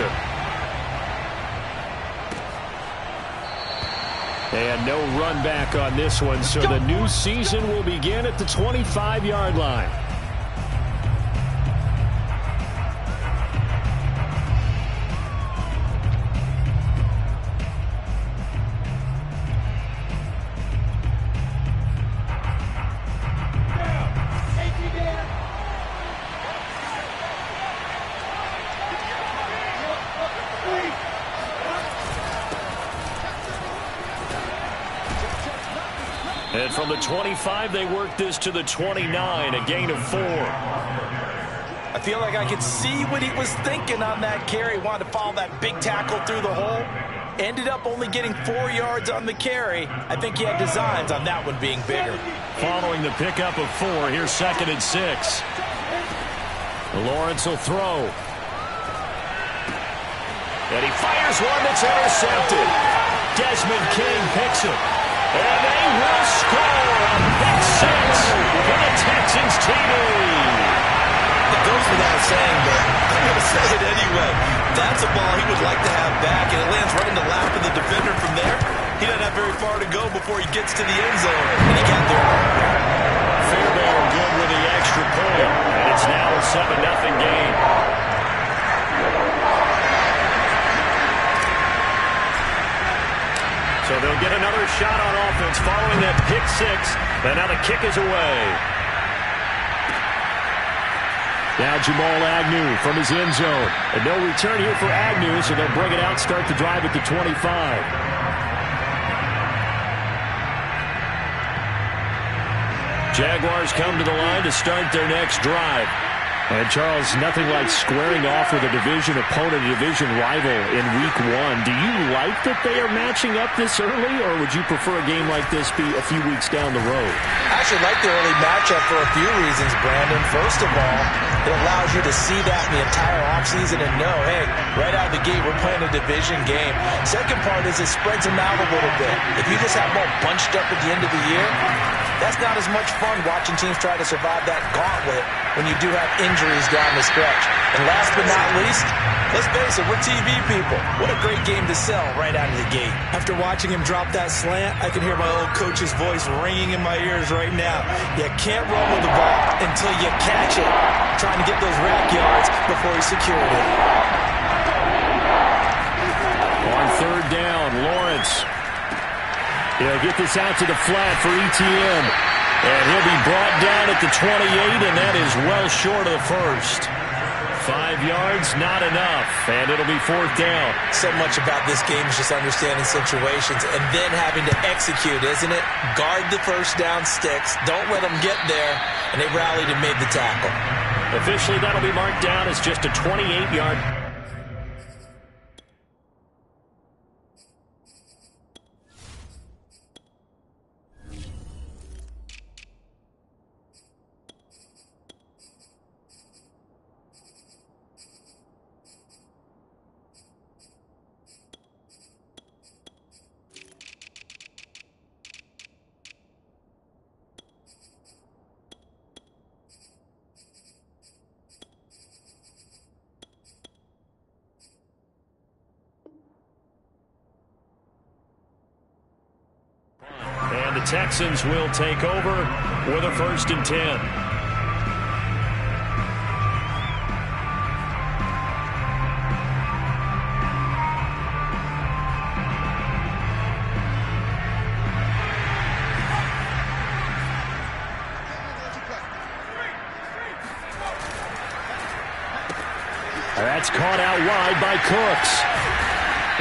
him. And no run back on this one, so the new season will begin at the 25-yard line. And from the 25, they work this to the 29, a gain of 4. I feel like I could see what he was thinking on that carry. Wanted to follow that big tackle through the hole. Ended up only getting 4 yards on the carry. I think he had designs on that one being bigger. Following the pickup of 4, here's 2nd and 6. Lawrence will throw. And he fires one that's intercepted. Desmond King picks it. And they will score a pick 6 for the Texans TD. It goes without saying, but I'm going to say it anyway. That's a ball he would like to have back, and it lands right in the lap of the defender from there. He doesn't have very far to go before he gets to the end zone, and he got there. Fairbairn good with the extra point, and it's now a 7-0 game. So they'll get another shot on offense following that pick 6. And now the kick is away. Now Jamal Agnew from his end zone. And no return here for Agnew, so they'll bring it out, start the drive at the 25. Jaguars come to the line to start their next drive. And, Charles, nothing like squaring off with a division opponent, a division rival in Week 1. Do you like that they are matching up this early, or would you prefer a game like this be a few weeks down the road? I actually like the early matchup for a few reasons, Brandon. First of all, it allows you to see that in the entire offseason and know, hey, right out of the gate, we're playing a division game. Second part is it spreads them out a little bit. If you just have them all bunched up at the end of the year, that's not as much fun watching teams try to survive that gauntlet when you do have injuries down the stretch. And last but not least, let's face it, we're TV people. What a great game to sell right out of the gate. After watching him drop that slant, I can hear my old coach's voice ringing in my ears right now. You can't run with the ball until you catch it. Trying to get those rack yards before he secured it. On 3rd down, Lawrence. He'll get this out to the flat for ETN. And he'll be brought down at the 28, and that is well short of the first. 5 yards, not enough, and it'll be 4th down. So much about this game is just understanding situations and then having to execute, isn't it? Guard the first down sticks. Don't let them get there, and they rallied and made the tackle. Officially, that'll be marked down as just a 28-yard. And the Texans will take over with a 1st and 10. That's caught out wide by Cooks.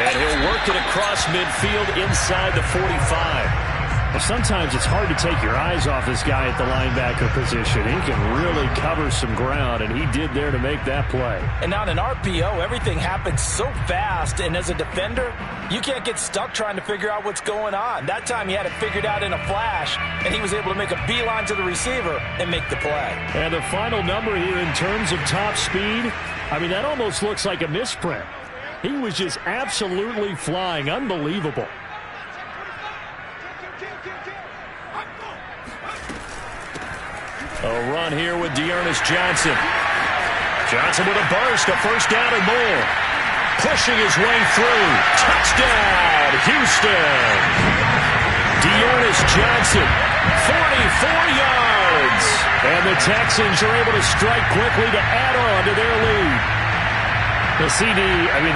And he'll work it across midfield inside the 45. Well, sometimes it's hard to take your eyes off this guy at the linebacker position. He can really cover some ground, and he did there to make that play. And on an RPO, everything happens so fast, and as a defender, you can't get stuck trying to figure out what's going on. That time he had it figured out in a flash, and he was able to make a beeline to the receiver and make the play. And the final number here in terms of top speed, I mean, that almost looks like a misprint. He was just absolutely flying. Unbelievable. A run here with Dearness Johnson. Johnson with a burst, a 1st down and more. pushing his way through. Touchdown, Houston. Dearness Johnson, 44 yards. And the Texans are able to strike quickly to add on to their lead. The CD,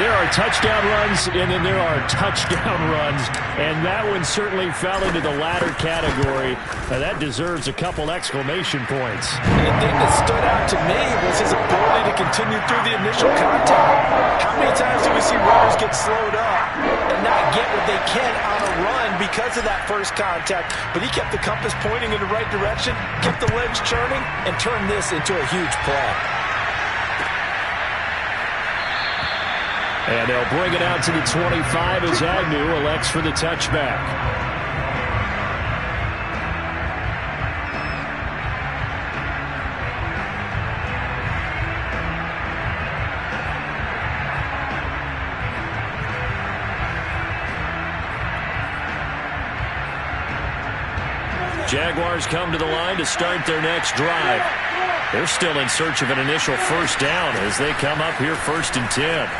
there are touchdown runs, and then there are touchdown runs, and that one certainly fell into the latter category. That deserves a couple exclamation points. And the thing that stood out to me was his ability to continue through the initial contact. How many times do we see runners get slowed up and not get what they can on a run because of that first contact? But he kept the compass pointing in the right direction, kept the legs churning, and turned this into a huge play. And they'll bring it out to the 25 as Agnew elects for the touchback. Jaguars come to the line to start their next drive. They're still in search of an initial first down as they come up here 1st and 10.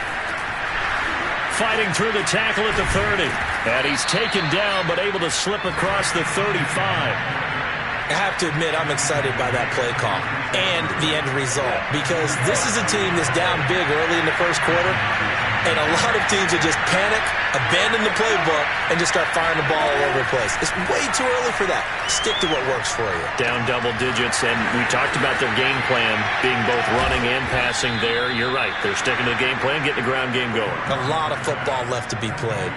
Fighting through the tackle at the 30. And he's taken down but able to slip across the 35. I have to admit I'm excited by that play call and the end result because this is a team that's down big early in the first quarter, and a lot of teams will just panic, abandon the playbook, and just start firing the ball all over the place. It's way too early for that. Stick to what works for you. Down double digits, and we talked about their game plan being both running and passing there. You're right. They're sticking to the game plan, getting the ground game going. A lot of football left to be played.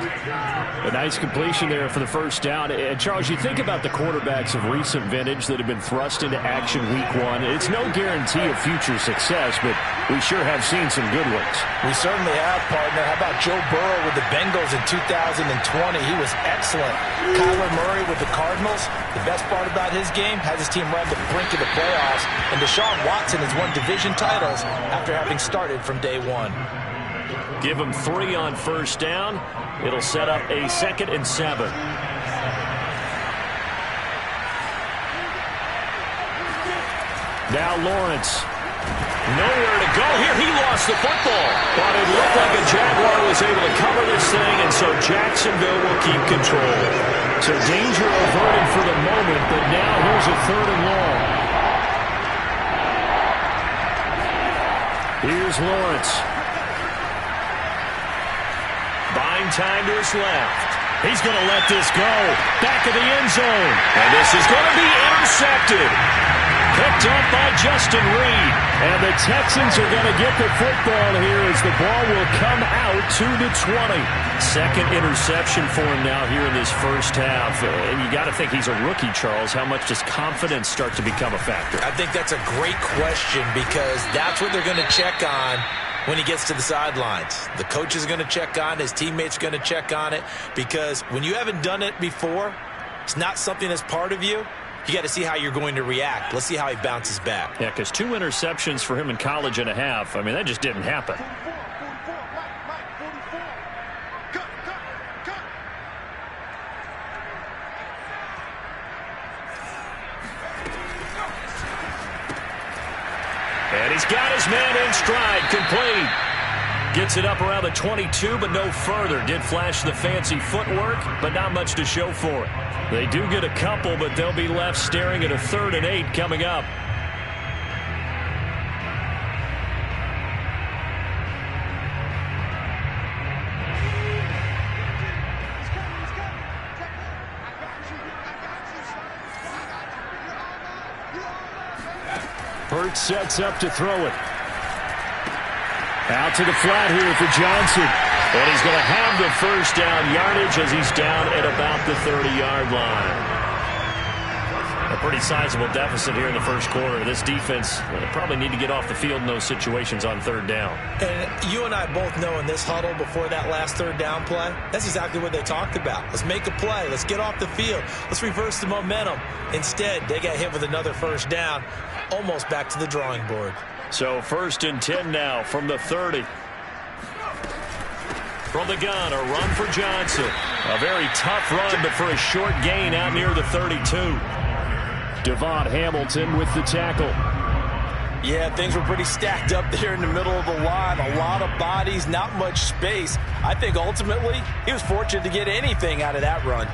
A nice completion there for the first down. And Charles, you think about the quarterbacks of recent vintage that have been thrust into action week 1. It's no guarantee of future success, but we sure have seen some good ones. We certainly have, partner. How about Joe Burrow with the Bengals in 2020? He was excellent. Kyler Murray with the Cardinals. The best part about his game, has his team right at the brink of the playoffs. And Deshaun Watson has won division titles after having started from day 1. Give him 3 on first down. It'll set up a 2nd and 7. Now Lawrence. Nowhere to go here. He lost the football. But it looked like a Jaguar was able to cover this thing, and so Jacksonville will keep control. So danger averted for the moment, but now here's a 3rd and long. Here's Lawrence. Buying time to his left. He's going to let this go. Back of the end zone. And this is going to be intercepted. Picked up by Justin Reed. And the Texans are going to get the football here as the ball will come out to the 20. 2nd interception for him now here in this first half. And you got to think he's a rookie, Charles. How much does confidence start to become a factor? I think that's a great question because that's what they're going to check on when he gets to the sidelines. The coach is going to check on it. His teammates are going to check on it because when you haven't done it before, it's not something that's part of you. You got to see how you're going to react. Let's see how he bounces back. Yeah, because 2 interceptions for him in college and a half. That just didn't happen. And he's got his man in stride, complete. Gets it up around the 22, but no further. Did flash the fancy footwork, but not much to show for it. They do get a couple, but they'll be left staring at a 3rd and 8 coming up. Hurts sets up to throw it. Out to the flat here for Johnson. And he's going to have the first down yardage as he's down at about the 30-yard line. A pretty sizable deficit here in the first quarter. This defense probably need to get off the field in those situations on 3rd down. And you and I both know in this huddle before that last 3rd down play, that's exactly what they talked about. Let's make a play. Let's get off the field. Let's reverse the momentum. Instead, they got hit with another first down, almost back to the drawing board. So 1st and 10 now from the 30. From the gun, a run for Johnson. A very tough run, but for a short gain out near the 32. Devon Hamilton with the tackle. Yeah, things were pretty stacked up there in the middle of the line. A lot of bodies, not much space. I think ultimately he was fortunate to get anything out of that run.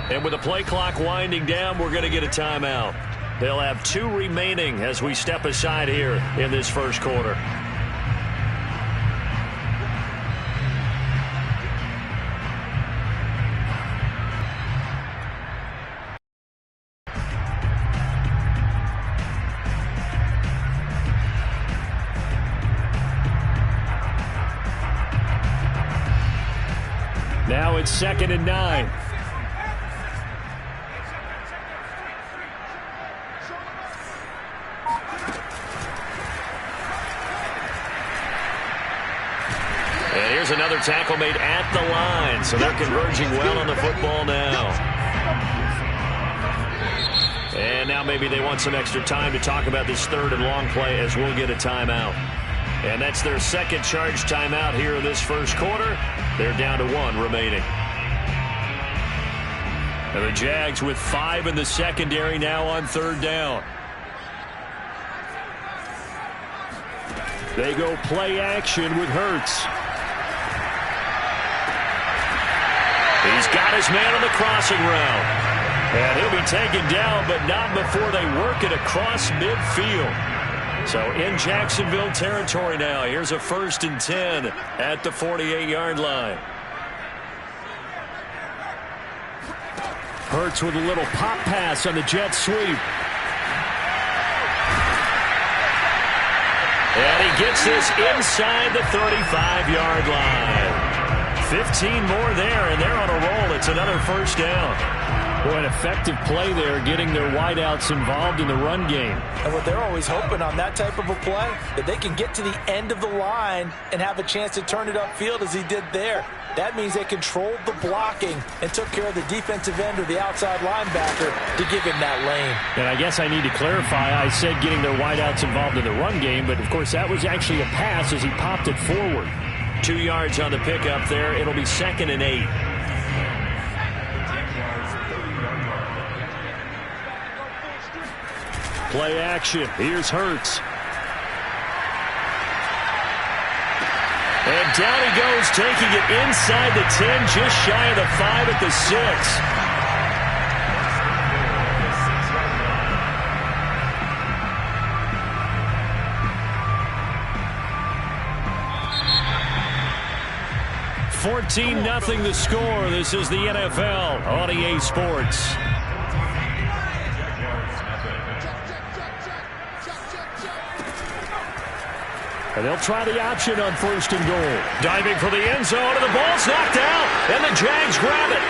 And with the play clock winding down, we're going to get a timeout. They'll have 2 remaining as we step aside here in this first quarter. Now it's 2nd and 9. And here's another tackle made at the line, so they're converging well on the football now. And now maybe they want some extra time to talk about this 3rd and long play as we'll get a timeout. And that's their second charge timeout here in this first quarter. They're down to 1 remaining. And the Jags with 5 in the secondary now on 3rd down. They go play action with Hurts. He's got his man on the crossing route. And he'll be taken down, but not before they work it across midfield. So in Jacksonville territory now. Here's a 1st and 10 at the 48-yard line. Hurts with a little pop pass on the jet sweep. And he gets this inside the 35-yard line. 15 more there, and they're on a roll. It's another 1st down. Boy, an effective play there, getting their wideouts involved in the run game. And what they're always hoping on that type of a play, that they can get to the end of the line and have a chance to turn it upfield as he did there. That means they controlled the blocking and took care of the defensive end or the outside linebacker to give him that lane. And I guess I need to clarify, I said getting their wideouts involved in the run game, but of course that was actually a pass as he popped it forward. 2 yards on the pickup there. It'll be 2nd and 8. Play action. Here's Hurts. And down he goes, taking it inside the 10, just shy of the 5 at the 6. $14-0 the score. This is the NFL on EA Sports. And they'll try the option on 1st and goal. Diving for the end zone, and the ball's knocked out, and the Jags grab it.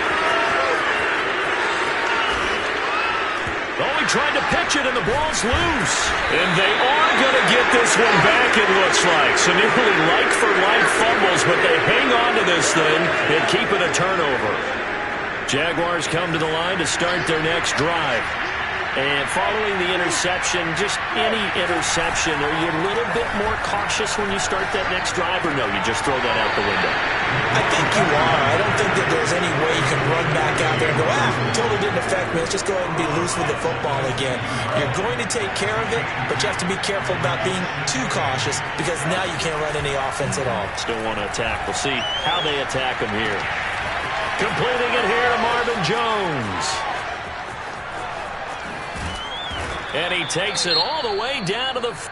He tried to pitch it, and the ball's loose. And they are going to get this one back, it looks like. So nearly like-for-like fumbles, but they hang on to this thing and keep it a turnover. Jaguars come to the line to start their next drive. And following the interception, just any interception, are you a little bit more cautious when you start that next drive, or no, you just throw that out the window? I think you are. I don't think that there's any way you can run back out there and go, totally didn't affect me. Let's just go ahead and be loose with the football again. You're going to take care of it, but you have to be careful about being too cautious because now you can't run any offense at all. Still want to attack. We'll see how they attack him here. Completing it here to Marvin Jones. And he takes it all the way down to the...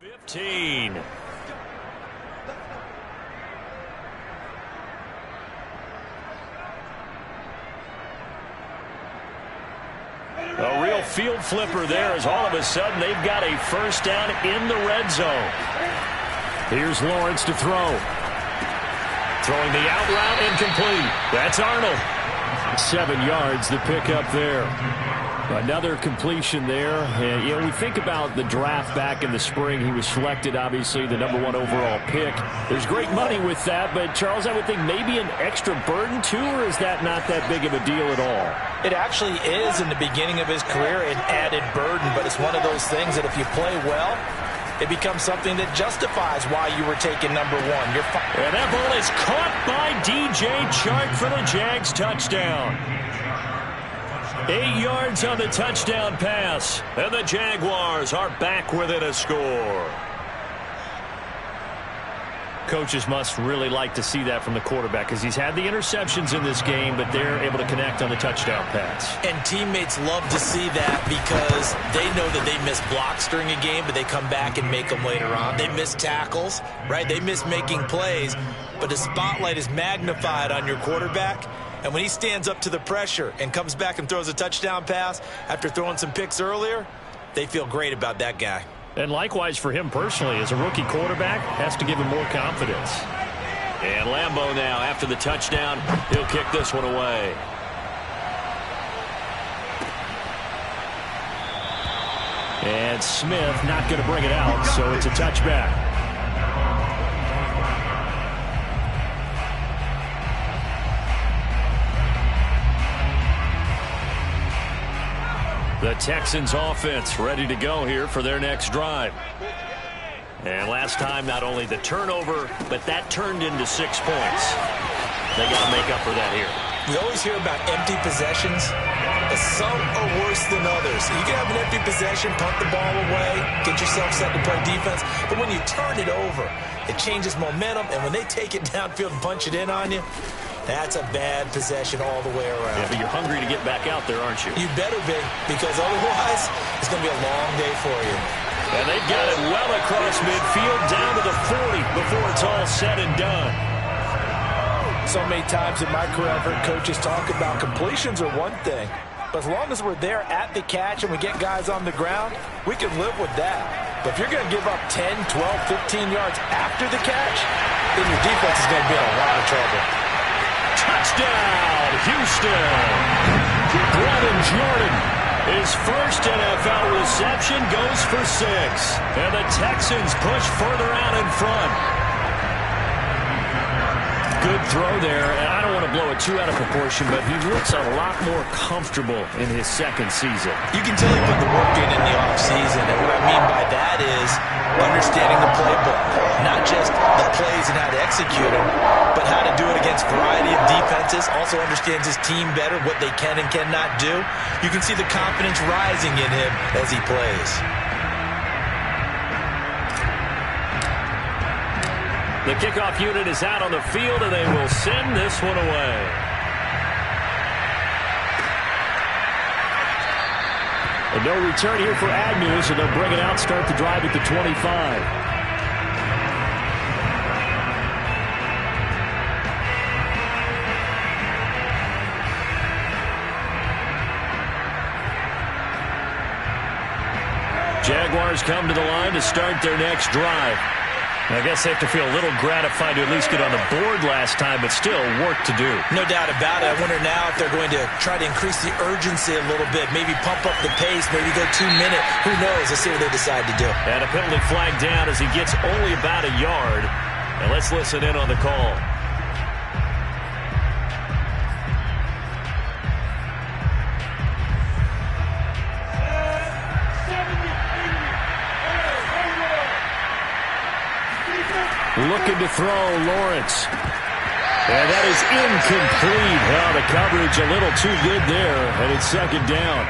15. A real field flipper there as all of a sudden they've got a first down in the red zone. Here's Lawrence to throw. Throwing the out route incomplete. That's Arnold. 7 yards the pickup there. Another completion there. And, we think about the draft back in the spring. He was selected, obviously, the #1 overall pick. There's great money with that, but, Charles, I would think maybe an extra burden, too, or is that not that big of a deal at all? It actually is in the beginning of his career an added burden, but it's one of those things that if you play well, it becomes something that justifies why you were taken #1. And that ball is caught by DJ Chark for the Jags touchdown. 8 yards on the touchdown pass. And the Jaguars are back within a score. Coaches must really like to see that from the quarterback because he's had the interceptions in this game, but they're able to connect on the touchdown pass. And teammates love to see that because they know that they miss blocks during a game, but they come back and make them later on. They miss tackles, right? They miss making plays, but the spotlight is magnified on your quarterback. And when he stands up to the pressure and comes back and throws a touchdown pass after throwing some picks earlier, they feel great about that guy. And likewise for him personally, as a rookie quarterback, has to give him more confidence. And Lambeau now, after the touchdown, he'll kick this one away. And Smith not going to bring it out, so it's a touchback. The Texans offense ready to go here for their next drive. And last time, not only the turnover, but that turned into 6 points. They got to make up for that here. We always hear about empty possessions, but some are worse than others. You can have an empty possession, punt the ball away, get yourself set to play defense, but when you turn it over, it changes momentum, and when they take it downfield and punch it in on you, that's a bad possession all the way around. Yeah, but you're hungry to get back out there, aren't you? You better be, because otherwise it's going to be a long day for you. And they've got it well across midfield, down to the 40 before it's all said and done. So many times in my career I've heard coaches talk about completions are one thing, but as long as we're there at the catch and we get guys on the ground, we can live with that. But if you're going to give up 10, 12, 15 yards after the catch, then your defense is going to be in a lot of trouble. Touchdown, Houston. Brevin Jordan, his first NFL reception, goes for 6. And the Texans push further out in front. Good throw there, and I don't want to blow it too out of proportion, but he looks a lot more comfortable in his second season. You can tell he put the work in the offseason, and what I mean by that is understanding the playbook, not just the plays and how to execute them, but how to do it against a variety of defenses, also understands his team better, what they can and cannot do. You can see the confidence rising in him as he plays. The kickoff unit is out on the field, and they will send this one away. And no return here for Agnew, so they'll bring it out, start the drive at the 25. Jaguars come to the line to start their next drive. I guess they have to feel a little gratified to at least get on the board last time, but still work to do. No doubt about it. I wonder now if they're going to try to increase the urgency a little bit, maybe pump up the pace, maybe go 2 minute. Who knows? Let's see what they decide to do. And a penalty flag down as he gets only about a yard. And let's listen in on the call. Looking to throw, Lawrence. And that is incomplete. Well, the coverage a little too good there, and it's second down.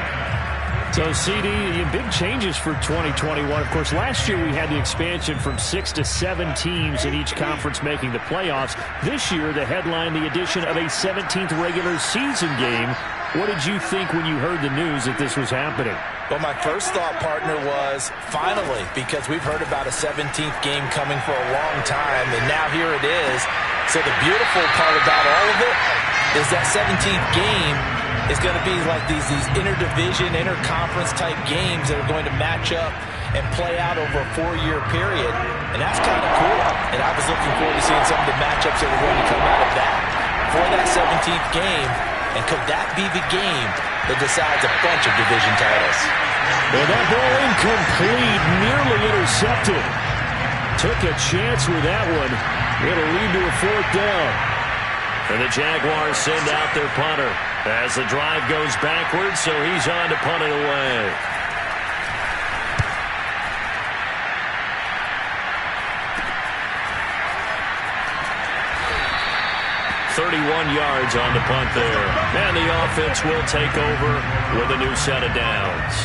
So, CD, big changes for 2021. Of course, last year we had the expansion from 6 to 7 teams in each conference making the playoffs. This year, the headline, the addition of a 17th regular season game. What did you think when you heard the news that this was happening? Well, my first thought, partner, was finally, because we've heard about a 17th game coming for a long time, and now here it is. So the beautiful part about all of it is that 17th game is going to be like these interdivision, interconference type games that are going to match up and play out over a 4-year period. And that's kind of cool. And I was looking forward to seeing some of the matchups that are going to come out of that for that 17th game. And could that be the game that decides a bunch of division titles? Well, that ball incomplete, nearly intercepted. Took a chance with that one. It'll lead to a 4th down. And the Jaguars send out their punter as the drive goes backwards, so he's on to punt it away. .31 yards on the punt there. And the offense will take over with a new set of downs.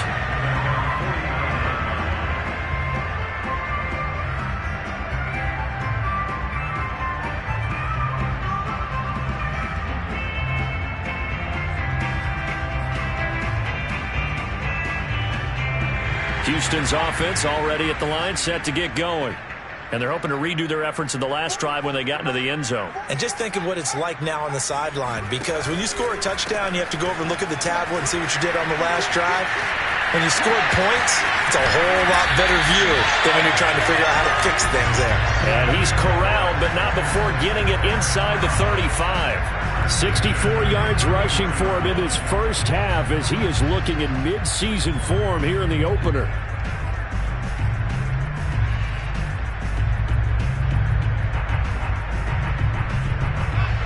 Houston's offense already at the line, set to get going. And they're hoping to redo their efforts in the last drive when they got into the end zone. And just think of what it's like now on the sideline, because when you score a touchdown, you have to go over and look at the tablet and see what you did on the last drive. When you scored points, it's a whole lot better view than when you're trying to figure out how to fix things there. And he's corralled, but not before getting it inside the 35. 64 yards rushing for him in his first half as he is looking in mid-season form here in the opener.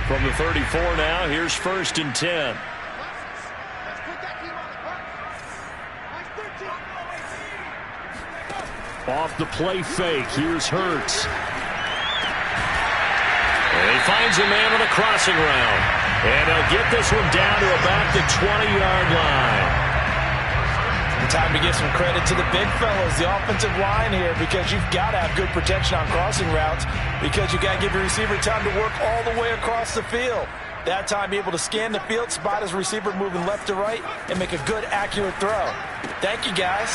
From the 34 now, here's 1st and 10. Off the play fake, here's Hurts. And he finds a man on the crossing route. And he'll get this one down to about the 20-yard line. Time to give some credit to the big fellas, the offensive line here, because you've got to have good protection on crossing routes, because you got to give your receiver time to work all the way across the field. That time, be able to scan the field, spot his receiver moving left to right, and make a good, accurate throw. Thank you, guys.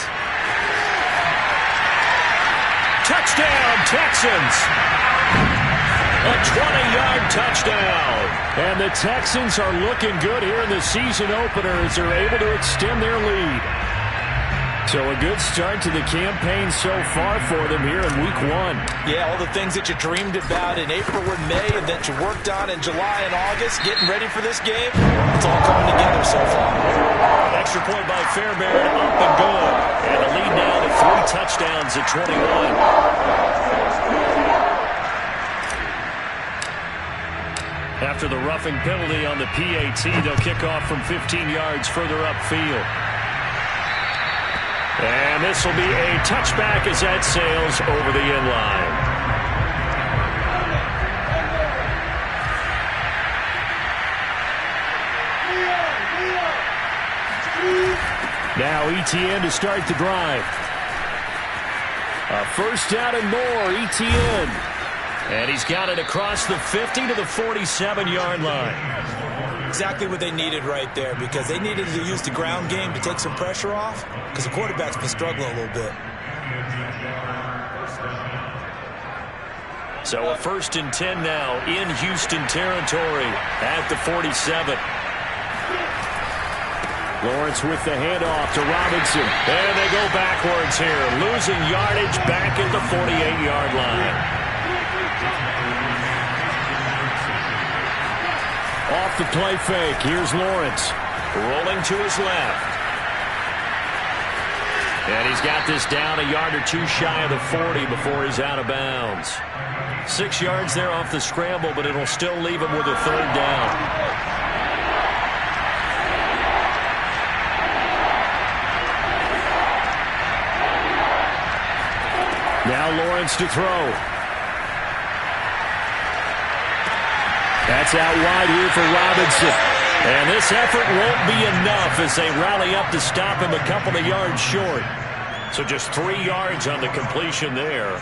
Touchdown, Texans! A 20-yard touchdown. And the Texans are looking good here in the season opener as they're able to extend their lead. So a good start to the campaign so far for them here in week 1. Yeah, all the things that you dreamed about in April and May and that you worked on in July and August, getting ready for this game, it's all coming together so far. Extra point by Fairbairn, up and good. And the lead now to 3 touchdowns at 21. After the roughing penalty on the PAT, they'll kick off from 15 yards further upfield. And this will be a touchback as that sails over the end line. Now ETN to start the drive. A 1st down and more, ETN. And he's got it across the 50 to the 47-yard line. Exactly what they needed right there, because they needed to use the ground game to take some pressure off, because the quarterback's been struggling a little bit. So a 1st and 10 now in Houston territory at the 47. Lawrence with the handoff to Robinson. And they go backwards here, losing yardage back at the 48-yard line. Off the play fake, here's Lawrence. Rolling to his left. And he's got this down a yard or 2 shy of the 40 before he's out of bounds. 6 yards there off the scramble, but it'll still leave him with a 3rd down. Now Lawrence to throw. That's out wide here for Robinson. And this effort won't be enough as they rally up to stop him a couple of yards short. So just 3 yards on the completion there.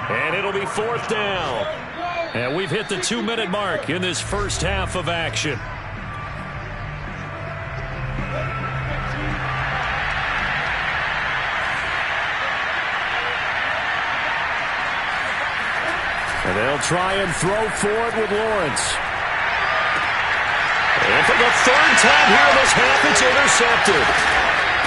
And it'll be 4th down. And we've hit the 2-minute mark in this first half of action. try and throw for it with Lawrence. And for the third time here in this half, it's intercepted.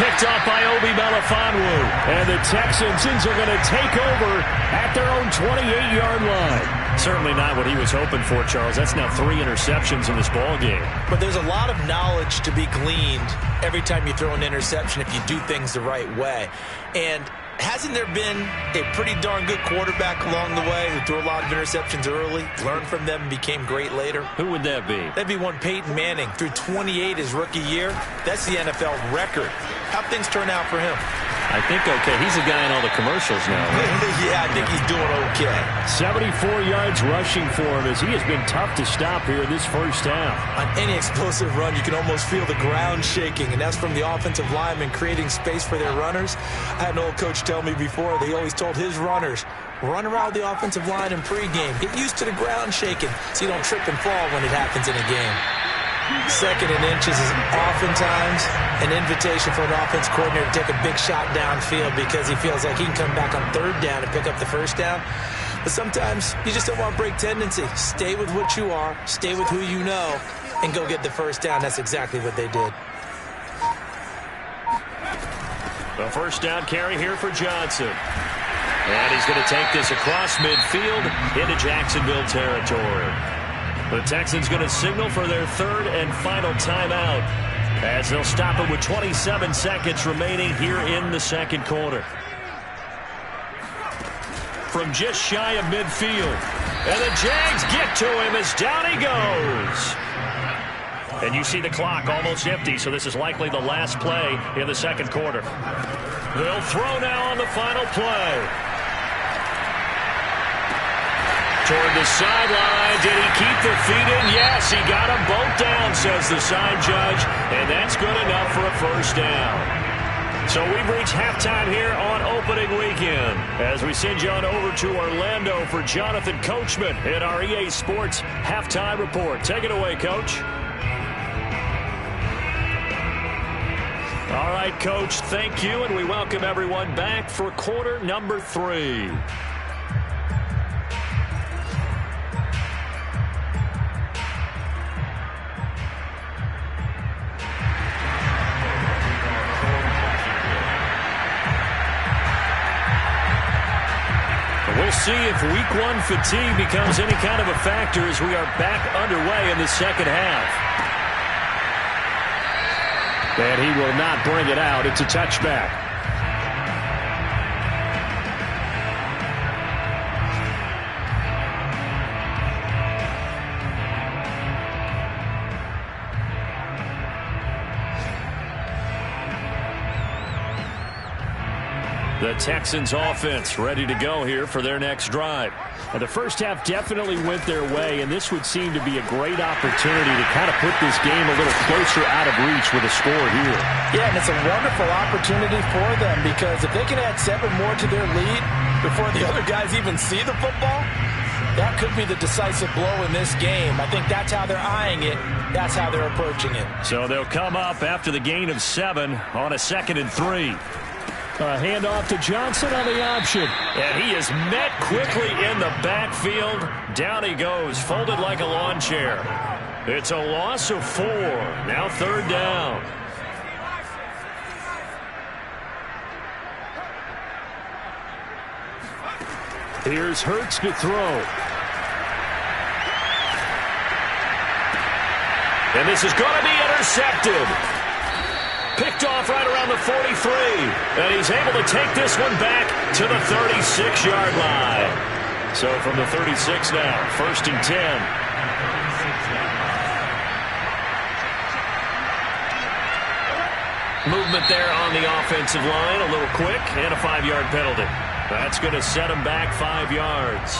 Picked off by Obi Melifonwu. And the Texans are going to take over at their own 28-yard line. Certainly not what he was hoping for, Charles. That's now 3 interceptions in this ball game. But there's a lot of knowledge to be gleaned every time you throw an interception if you do things the right way. And hasn't there been a pretty darn good quarterback along the way who threw a lot of interceptions early, learned from them, and became great later? Who would that be? That'd be one Peyton Manning. Threw 28 his rookie year. That's the NFL record. How'd things turn out for him? I think okay. He's a guy in all the commercials now. Yeah, I think he's doing okay. 74 yards rushing for him as he has been tough to stop here this first half. On any explosive run, you can almost feel the ground shaking, and that's from the offensive linemen creating space for their runners. I had an old coach tell me before, they always told his runners, run around the offensive line in pregame. Get used to the ground shaking so you don't trip and fall when it happens in a game. Second and inches is oftentimes an invitation for an offense coordinator to take a big shot downfield because he feels like he can come back on third down and pick up the first down. But sometimes you just don't want to break tendency. Stay with what you are, stay with who you know, and go get the first down. That's exactly what they did. The first down carry here for Johnson. And he's going to take this across midfield into Jacksonville territory. The Texans going to signal for their third and final timeout as they'll stop it with 27 seconds remaining here in the second quarter. From just shy of midfield. And the Jags get to him as down he goes. And you see the clock almost empty, so this is likely the last play in the second quarter. They'll throw now on the final play. Toward the sideline. Did he keep the feet in? Yes, he got them both down, says the side judge. And that's good enough for a first down. So we've reached halftime here on opening weekend as we send you on over to Orlando for Jonathan Coachman in our EA Sports Halftime Report. Take it away, Coach. All right, Coach, thank you, and we welcome everyone back for quarter number 3. We'll see if week 1 fatigue becomes any kind of a factor as we are back underway in the second half. And he will not bring it out. It's a touchback. The Texans offense ready to go here for their next drive. And the first half definitely went their way, and this would seem to be a great opportunity to kind of put this game a little closer out of reach with a score here. Yeah, and it's a wonderful opportunity for them because if they can add 7 more to their lead before the other guys even see the football, that could be the decisive blow in this game. I think that's how they're eyeing it. That's how they're approaching it. So they'll come up after the gain of 7 on a 2nd and 3. A handoff to Johnson on the option. And he is met quickly in the backfield. Down he goes, folded like a lawn chair. It's a loss of 4. Now 3rd down. Here's Hurts to throw. And this is going to be intercepted. Picked off right around the 43. And he's able to take this one back to the 36-yard line. So from the 36 now, 1st and 10. Movement there on the offensive line, a little quick, and a 5-yard penalty. That's going to set him back 5 yards.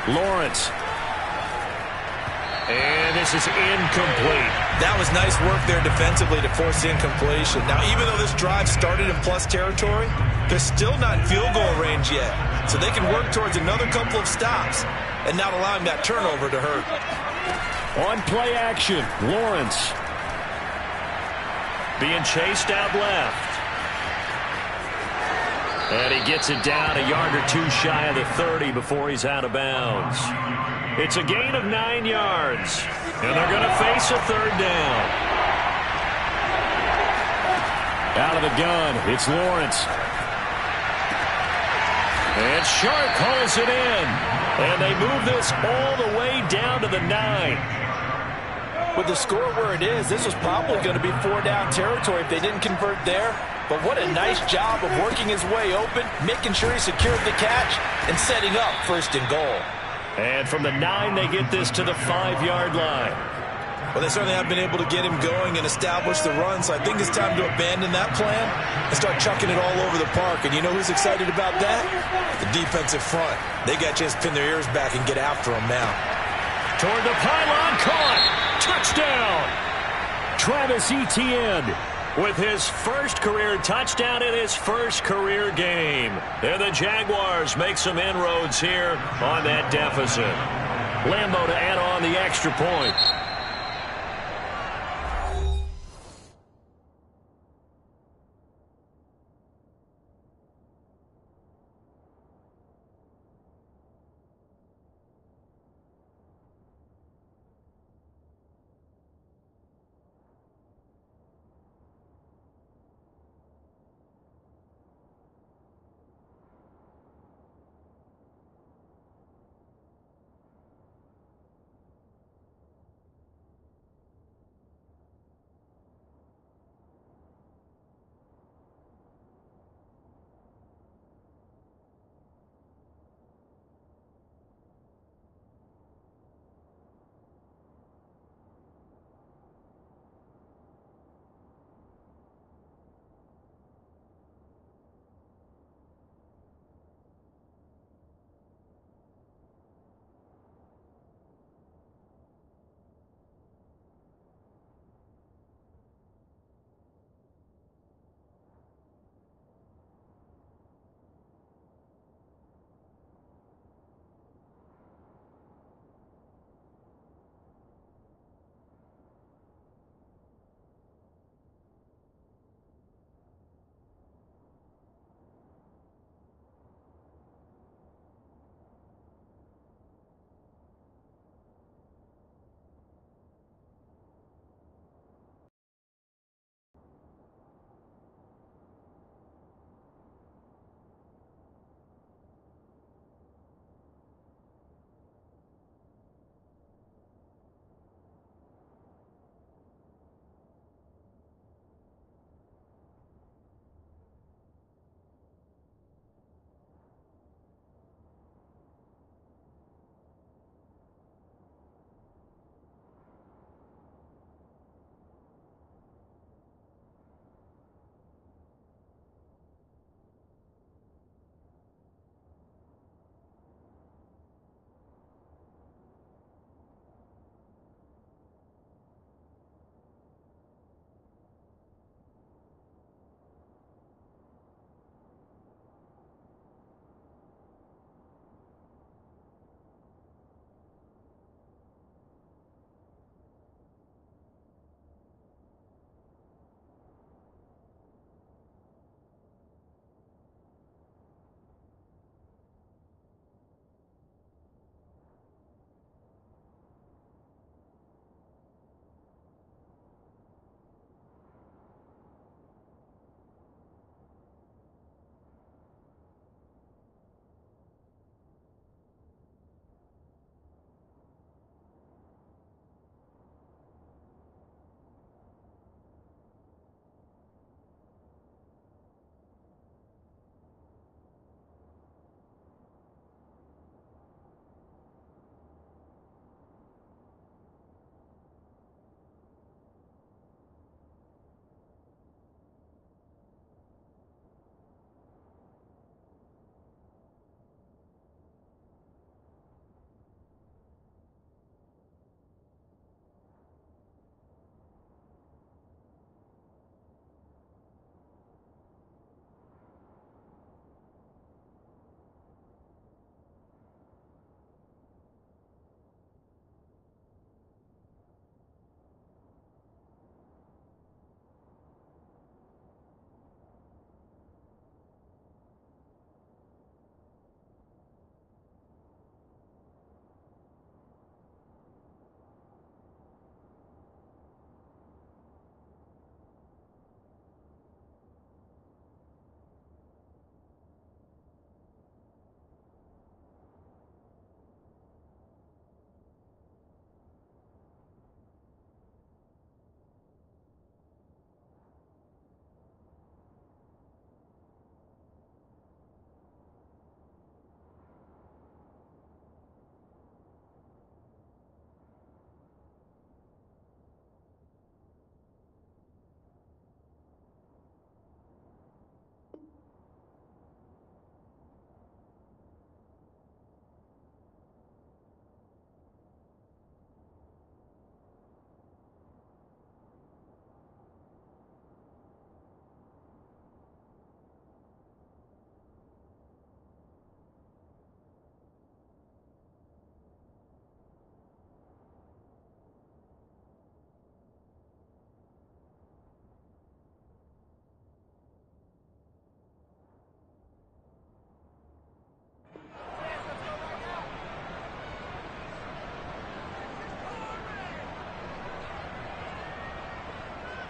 Lawrence. And this is incomplete. That was nice work there defensively to force incompletion. Now, even though this drive started in plus territory, they're still not in field goal range yet. So they can work towards another couple of stops and not allowing that turnover to hurt. On play action, Lawrence. Being chased out left. And he gets it down a yard or two shy of the 30 before he's out of bounds. It's a gain of 9 yards. And they're going to face a third down. Out of the gun, it's Lawrence. And Sharp hauls it in. And they move this all the way down to the 9. With the score where it is, this was probably going to be 4-down territory if they didn't convert there. But what a nice job of working his way open, making sure he secured the catch, and setting up 1st and goal. And from the 9, they get this to the 5-yard line. Well, they certainly have been able to get him going and establish the run, so I think it's time to abandon that plan and start chucking it all over the park. And you know who's excited about that? The defensive front. They got a chance to pin their ears back and get after him now. Toward the pylon, caught! Touchdown! Travis Etienne with his first career touchdown in his first career game. And the Jaguars make some inroads here on that deficit. Lambo to add on the extra point.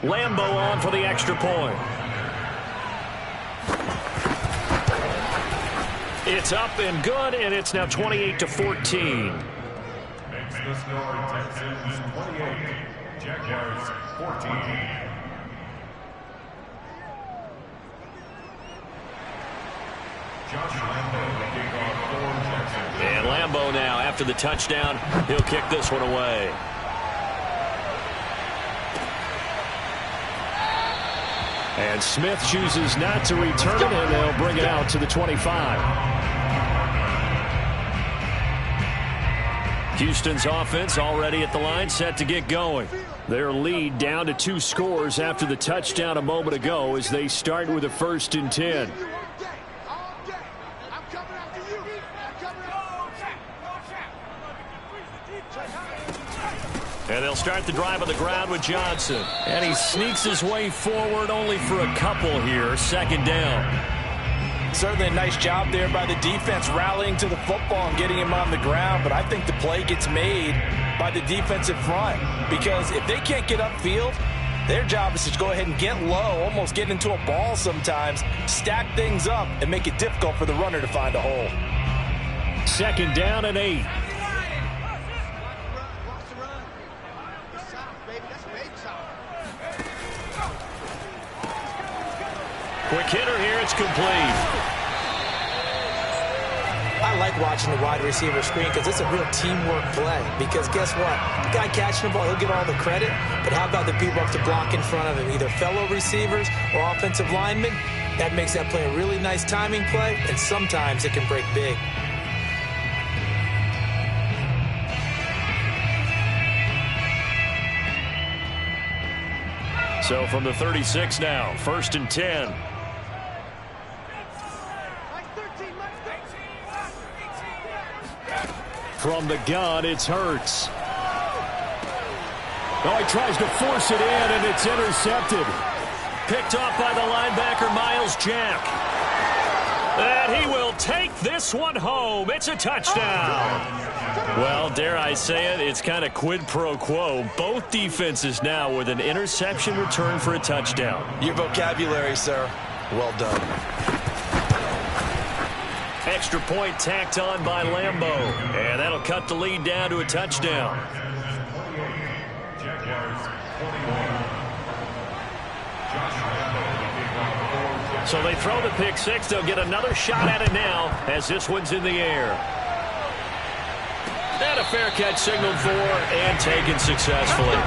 Lambeau on for the extra point. It's up and good, and it's now 28-14. Makes the score Texans 28, Jaguars 14. And Lambeau now, after the touchdown, he'll kick this one away. And Smith chooses not to return it, and they'll bring it out to the 25. Houston's offense already at the line, set to get going. Their lead down to 2 scores after the touchdown a moment ago as they start with a 1st and 10. And they'll start the drive on the ground with Johnson. And he sneaks his way forward only for a couple here. 2nd down. Certainly a nice job there by the defense rallying to the football and getting him on the ground. But I think the play gets made by the defensive front. Because if they can't get upfield, their job is to go ahead and get low, almost get into a ball sometimes, stack things up, and make it difficult for the runner to find a hole. 2nd down and 8. Quick hitter here, it's complete. I like watching the wide receiver screen because it's a real teamwork play. Because guess what? The guy catching the ball, he'll get all the credit. But how about the people up to block in front of him, either fellow receivers or offensive linemen? That makes that play a really nice timing play, and sometimes it can break big. So from the 36 now, 1st and 10. From the gun, it's Hurts. Oh, he tries to force it in, and it's intercepted. Picked off by the linebacker, Miles Jack. And he will take this one home. It's a touchdown. Well, dare I say it, it's kind of quid pro quo. Both defenses now with an interception return for a touchdown. Your vocabulary, sir. Well done. Extra point tacked on by Lambeau. And that'll cut the lead down to a touchdown. So they throw the pick six. They'll get another shot at it now as this one's in the air. And a fair catch signaled for and taken successfully.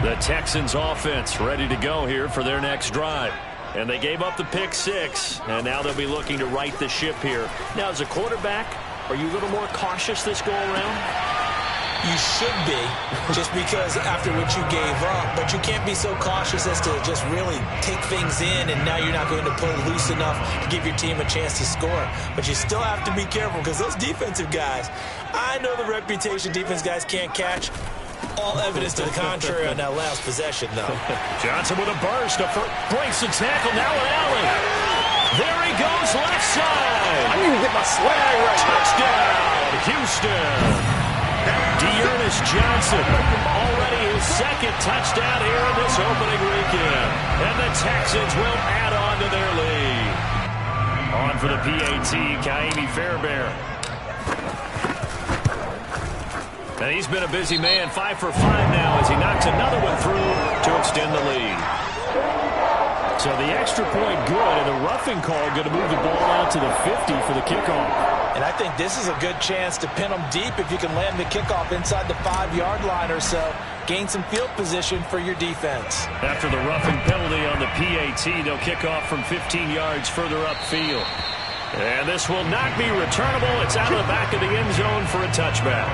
The Texans offense ready to go here for their next drive. And they gave up the pick six, and now they'll be looking to right the ship here. Now, as a quarterback, are you a little more cautious this go-around? You should be, just because after what you gave up. But you can't be so cautious as to just really take things in, and now you're not going to play loose enough to give your team a chance to score. But you still have to be careful, because those defensive guys, I know the reputation defense guys can't catch. All evidence to the contrary on that last possession, though. Johnson with a burst. Breaks the tackle. Now an alley. There he goes, left side. I need to get my swag right. Touchdown, Houston. Dearness Johnson, already his second touchdown here in this opening weekend. And the Texans will add on to their lead. On for the PAT, Kaimi Fairbairn. And he's been a busy man, 5 for 5 now as he knocks another one through to extend the lead. So the extra point good, and the roughing call going to move the ball out to the 50 for the kickoff. And I think this is a good chance to pin them deep if you can land the kickoff inside the 5-yard line or so. Gain some field position for your defense. After the roughing penalty on the PAT, they'll kick off from 15 yards further upfield. And this will not be returnable. It's out of the back of the end zone for a touchback.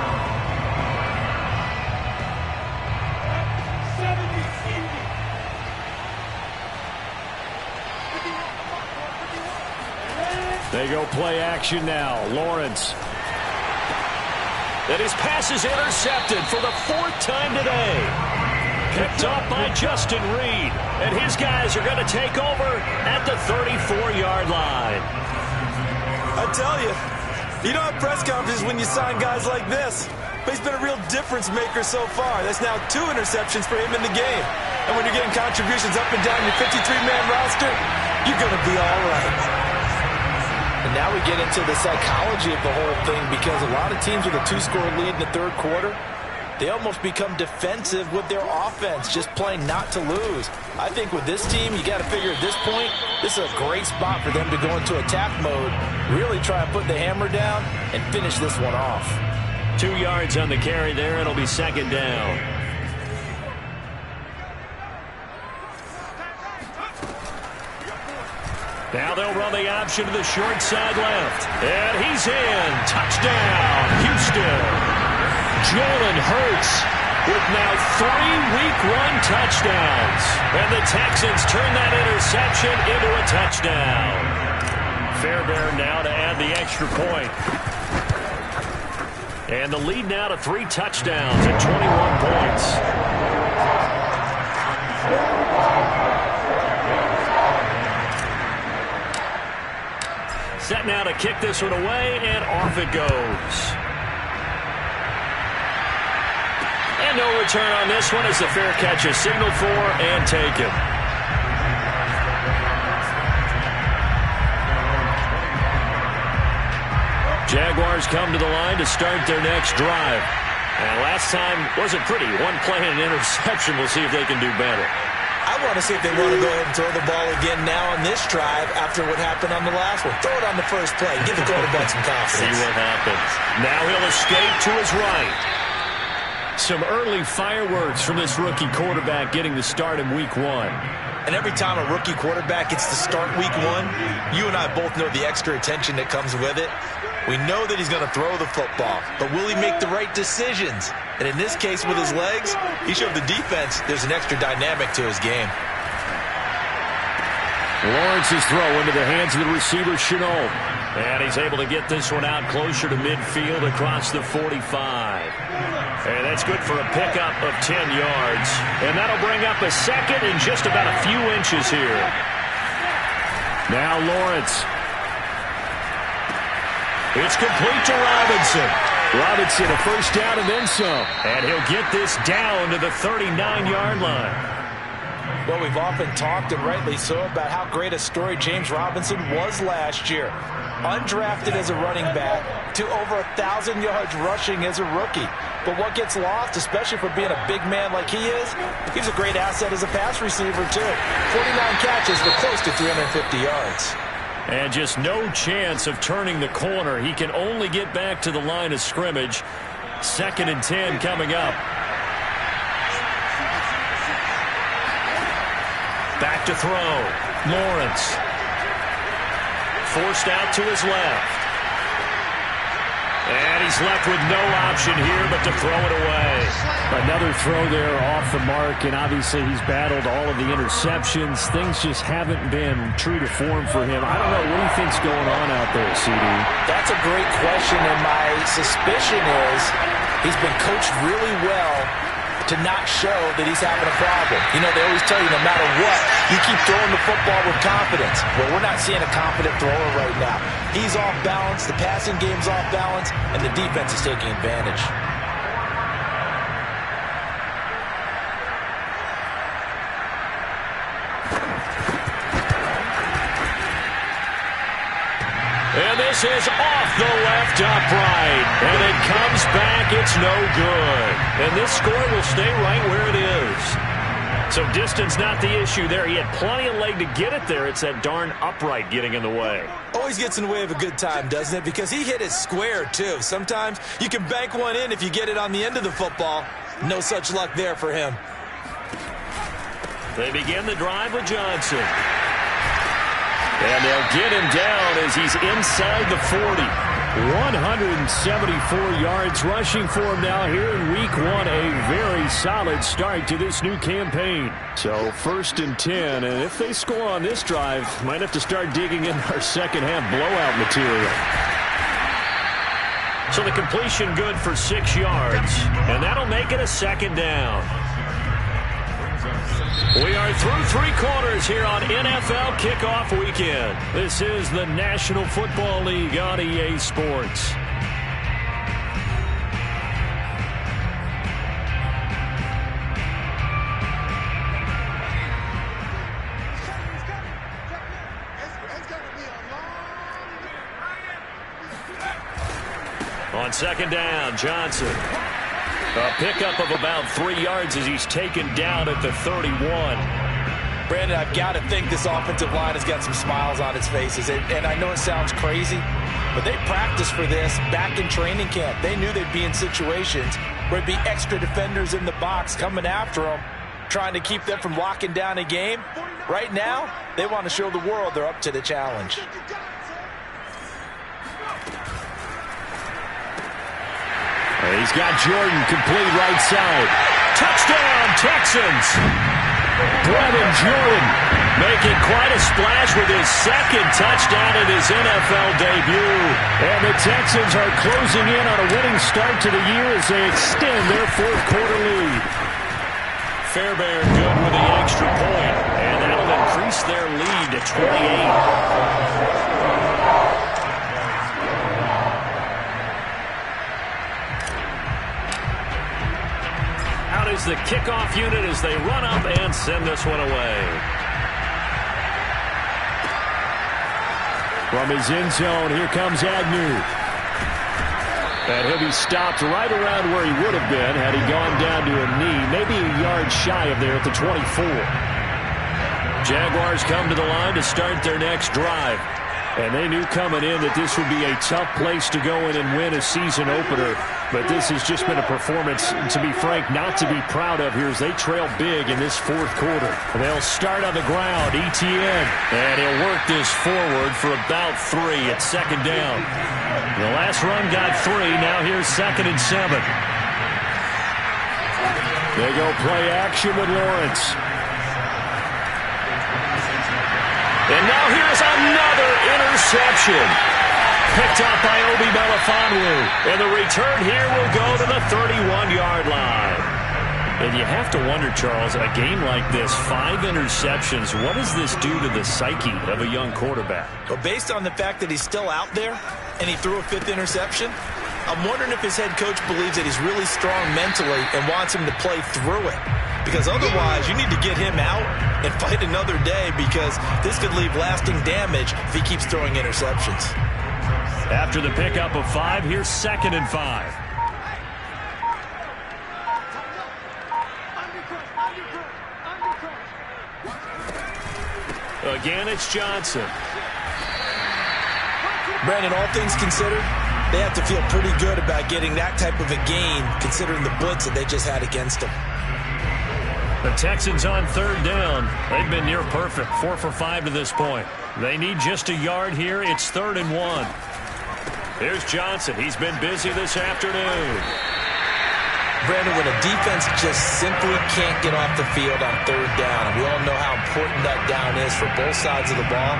They go play action now. Lawrence. And his pass is intercepted for the 4th time today. Picked off by Justin Reed. And his guys are going to take over at the 34-yard line. I'll tell you, you don't have press conferences when you sign guys like this. But he's been a real difference maker so far. That's now 2 interceptions for him in the game. And when you're getting contributions up and down your 53-man roster, you're going to be all right. And now we get into the psychology of the whole thing, because a lot of teams with a 2-score lead in the third quarter, they almost become defensive with their offense, just playing not to lose. I think with this team, you got to figure at this point, this is a great spot for them to go into attack mode, really try and put the hammer down and finish this one off. 2 yards on the carry there. It'll be second down. Now they'll run the option to the short side left. And he's in. Touchdown, Houston. Jalen Hurts with now 3 Week 1 touchdowns. And the Texans turn that interception into a touchdown. Fairbairn now to add the extra point. And the lead now to 3 touchdowns at 21 points. Set now to kick this one away, and off it goes. And no return on this one as the fair catch is signaled for and taken. Jaguars come to the line to start their next drive. And last time wasn't pretty. 1 play and an interception. We'll see if they can do better. I want to see if they want to go ahead and throw the ball again now on this drive after what happened on the last one. Throw it on the first play. Give the quarterback some confidence. See what happens. Now he'll escape to his right. Some early fireworks from this rookie quarterback getting the start in Week 1. And every time a rookie quarterback gets to start Week 1, you and I both know the extra attention that comes with it. We know that he's going to throw the football, but will he make the right decisions? And in this case, with his legs, he showed the defense there's an extra dynamic to his game. Lawrence's throw into the hands of the receiver, Chenault. And he's able to get this one out closer to midfield across the 45. And that's good for a pickup of 10 yards. And that'll bring up a second in just about a few inches here. Now Lawrence. It's complete to Robinson. Robinson a first down and then some. And he'll get this down to the 39-yard line. Well, we've often talked, and rightly so, about how great a story James Robinson was last year. Undrafted as a running back to over 1,000 yards rushing as a rookie. But what gets lost, especially for being a big man like he is, he's a great asset as a pass receiver, too. 49 catches for close to 350 yards. And just no chance of turning the corner. He can only get back to the line of scrimmage. 2nd and 10 coming up. Back to throw. Lawrence. Forced out to his left. And he's left with no option here but to throw it away. Another throw there off the mark, and obviously he's battled all of the interceptions. Things just haven't been true to form for him. I don't know. What do you think's going on out there, CD? That's a great question, and my suspicion is he's been coached really well to not show that he's having a problem. You know, they always tell you no matter what, you keep throwing the football with confidence. Well, we're not seeing a confident thrower right now. He's off balance, the passing game's off balance, and the defense is taking advantage. And this is off the left upright. And it comes back. It's no good. And this score will stay right where it is. So distance not the issue there. He had plenty of leg to get it there. It's that darn upright getting in the way. Always gets in the way of a good time, doesn't it? Because he hit it square, too. Sometimes you can bank one in if you get it on the end of the football. No such luck there for him. They begin the drive with Johnson. And they'll get him down as he's inside the 40. 174 yards rushing for him now here in Week 1. A very solid start to this new campaign. So 1st and 10. And if they score on this drive, might have to start digging in our second half blowout material. So the completion good for 6 yards. And that'll make it a 2nd down. We are through 3 quarters here on NFL Kickoff Weekend. This is the National Football League on EA Sports. On second down, Johnson. A pickup of about 3 yards as he's taken down at the 31. Brandon, I've got to think this offensive line has got some smiles on its faces. And I know it sounds crazy, but they practiced for this back in training camp. They knew they'd be in situations where there'd be extra defenders in the box coming after them, trying to keep them from locking down a game. Right now, they want to show the world they're up to the challenge. He's got Jordan complete right side. Touchdown, Texans! Brevin Jordan making quite a splash with his second touchdown in his NFL debut. And the Texans are closing in on a winning start to the year as they extend their 4th quarter lead. Fairbairn good with the extra point, and that'll increase their lead to 28. Is the kickoff unit as they run up and send this one away. From his end zone, here comes Agnew. And he'll be stopped right around where he would have been had he gone down to a knee, maybe a yard shy of there at the 24. Jaguars come to the line to start their next drive. And they knew coming in that this would be a tough place to go in and win a season opener. But this has just been a performance, to be frank, not to be proud of here as they trail big in this 4th quarter. They'll start on the ground, ETN. And he'll work this forward for about 3 at second down. The last run got 3, now here's 2nd and 7. They go play action with Lawrence. And now here's another interception. Picked up by Obi Melifonwu. And the return here will go to the 31-yard line. And you have to wonder, Charles, a game like this, 5 interceptions, what does this do to the psyche of a young quarterback? Well, based on the fact that he's still out there and he threw a 5th interception, I'm wondering if his head coach believes that he's really strong mentally and wants him to play through it. Because otherwise, you need to get him out and fight another day, because this could leave lasting damage if he keeps throwing interceptions. After the pickup of 5, here's 2nd and 5. Again, it's Johnson. Brandon, all things considered, they have to feel pretty good about getting that type of a gain, considering the blitz that they just had against them. The Texans on 3rd down. They've been near perfect, 4 for 5 to this point. They need just a yard here. It's 3rd and 1. Here's Johnson. He's been busy this afternoon. Brandon, when a defense just simply can't get off the field on 3rd down, and we all know how important that down is for both sides of the ball,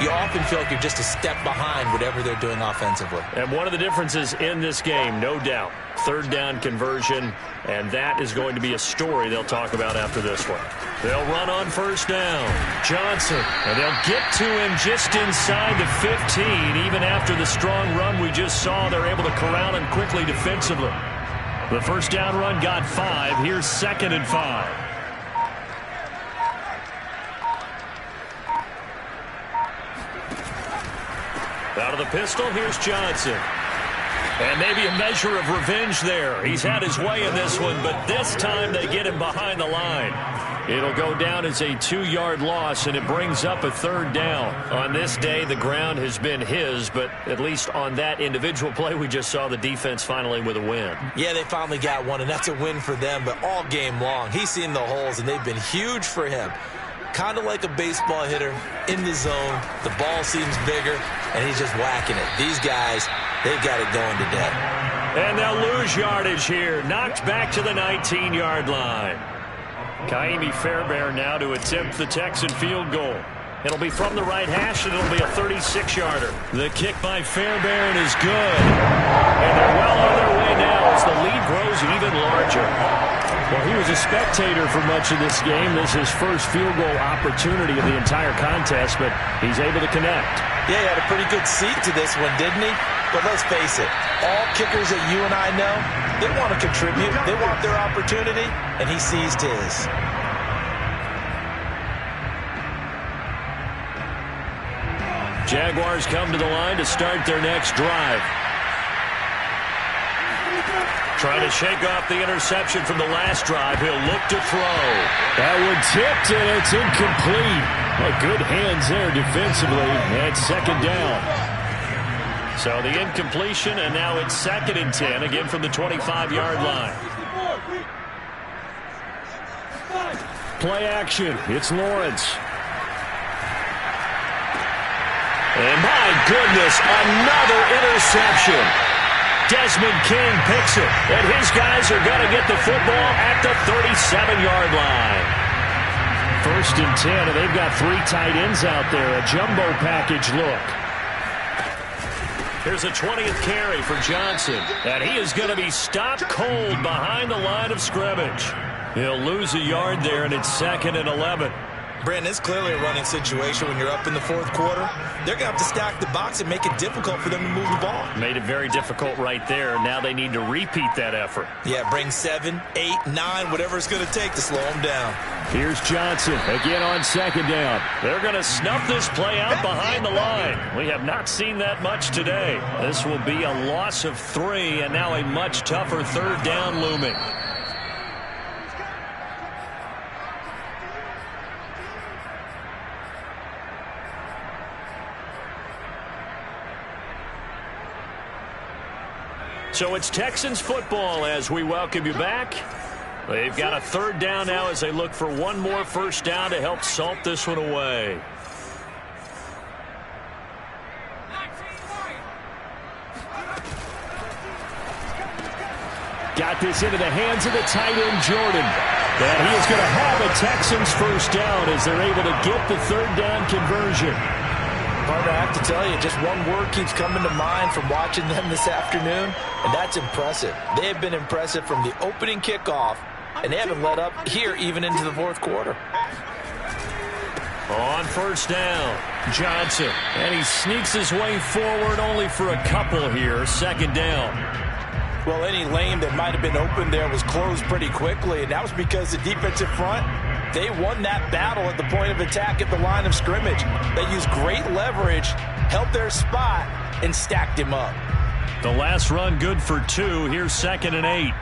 you often feel like you're just a step behind whatever they're doing offensively. And one of the differences in this game, no doubt, 3rd down conversion, and that is going to be a story they'll talk about after this one. They'll run on 1st down. Johnson, and they'll get to him just inside the 15. Even after the strong run we just saw, they're able to corral him quickly defensively. The 1st down run got 5. Here's 2nd and 5. Out of the pistol, here's Johnson. And maybe a measure of revenge there. He's had his way in this one, but this time they get him behind the line. It'll go down as a 2-yard loss, and it brings up a 3rd down. On this day, the ground has been his, but at least on that individual play, we just saw the defense finally with a win. Yeah, they finally got one, and that's a win for them, but all game long, he's seen the holes, and they've been huge for him. Kind of like a baseball hitter in the zone. The ball seems bigger, and he's just whacking it. These guys, they've got it going today. And they'll lose yardage here. Knocked back to the 19-yard line. Kaimi Fairbairn now to attempt the Texan field goal. It'll be from the right hash, and it'll be a 36-yarder. The kick by Fairbairn is good. And they're well on their way now as the lead grows even larger. Well, he was a spectator for much of this game. This is his first field goal opportunity of the entire contest, but he's able to connect. Yeah, he had a pretty good seat to this one, didn't he? But let's face it, all kickers that you and I know, they want to contribute. They want their opportunity, and he seized his. Jaguars come to the line to start their next drive. Trying to shake off the interception from the last drive. He'll look to throw. That one tipped, and it's incomplete. Well, good hands there defensively. And second down. So the incompletion, and now it's 2nd and 10, again from the 25-yard line. Play action. It's Lawrence. And my goodness, another interception. Desmond King picks it, and his guys are going to get the football at the 37-yard line. 1st and 10, and they've got 3 tight ends out there. A jumbo package look. Here's a 20th carry for Johnson, and he is going to be stopped cold behind the line of scrimmage. He'll lose a yard there, and it's 2nd and 11. Brandon, it's clearly a running situation when you're up in the 4th quarter. They're going to have to stack the box and make it difficult for them to move the ball. Made it very difficult right there. Now they need to repeat that effort. Yeah, bring 7, 8, 9, whatever it's going to take to slow them down. Here's Johnson again on 2nd down. They're going to snuff this play out behind the line. We have not seen that much today. This will be a loss of 3, and now a much tougher 3rd down looming. So it's Texans football as we welcome you back. They've got a 3rd down now as they look for one more 1st down to help salt this one away. Got this into the hands of the tight end, Jordan. And he is going to have a Texans 1st down as they're able to get the 3rd down conversion. Partner, I have to tell you, just one word keeps coming to mind from watching them this afternoon, and that's impressive. They have been impressive from the opening kickoff, and they haven't let up here even into the 4th quarter. On 1st down, Johnson, and he sneaks his way forward only for a couple here. 2nd down. Well, any lane that might have been open there was closed pretty quickly, and that was because the defensive front, they won that battle at the point of attack at the line of scrimmage. They used great leverage, held their spot, and stacked him up. The last run good for 2. Here's 2nd and 8.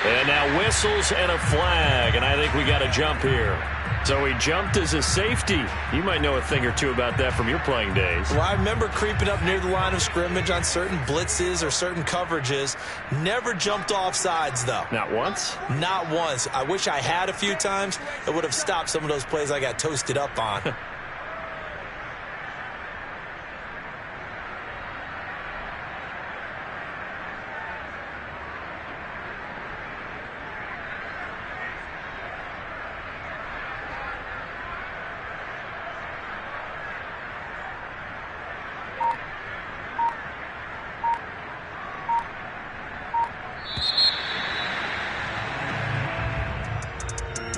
And now whistles and a flag, and I think we got a jump here. So he jumped as a safety. You might know a thing or two about that from your playing days. Well, I remember creeping up near the line of scrimmage on certain blitzes or certain coverages. Never jumped off sides, though. Not once? Not once. I wish I had a few times. It would have stopped some of those plays I got toasted up on.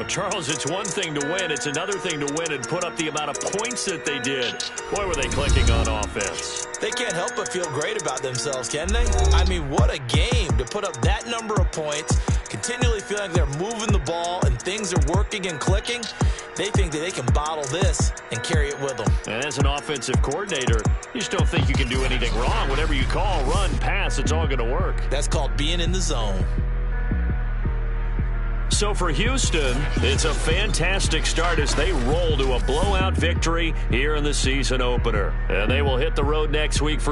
Well, Charles, it's one thing to win. It's another thing to win and put up the amount of points that they did. Boy, were they clicking on offense. They can't help but feel great about themselves, can they? I mean, what a game to put up that number of points, continually feeling like they're moving the ball and things are working and clicking. They think that they can bottle this and carry it with them. And as an offensive coordinator, you just don't think you can do anything wrong. Whatever you call, run, pass, it's all going to work. That's called being in the zone. So for Houston, it's a fantastic start as they roll to a blowout victory here in the season opener. And they will hit the road next week for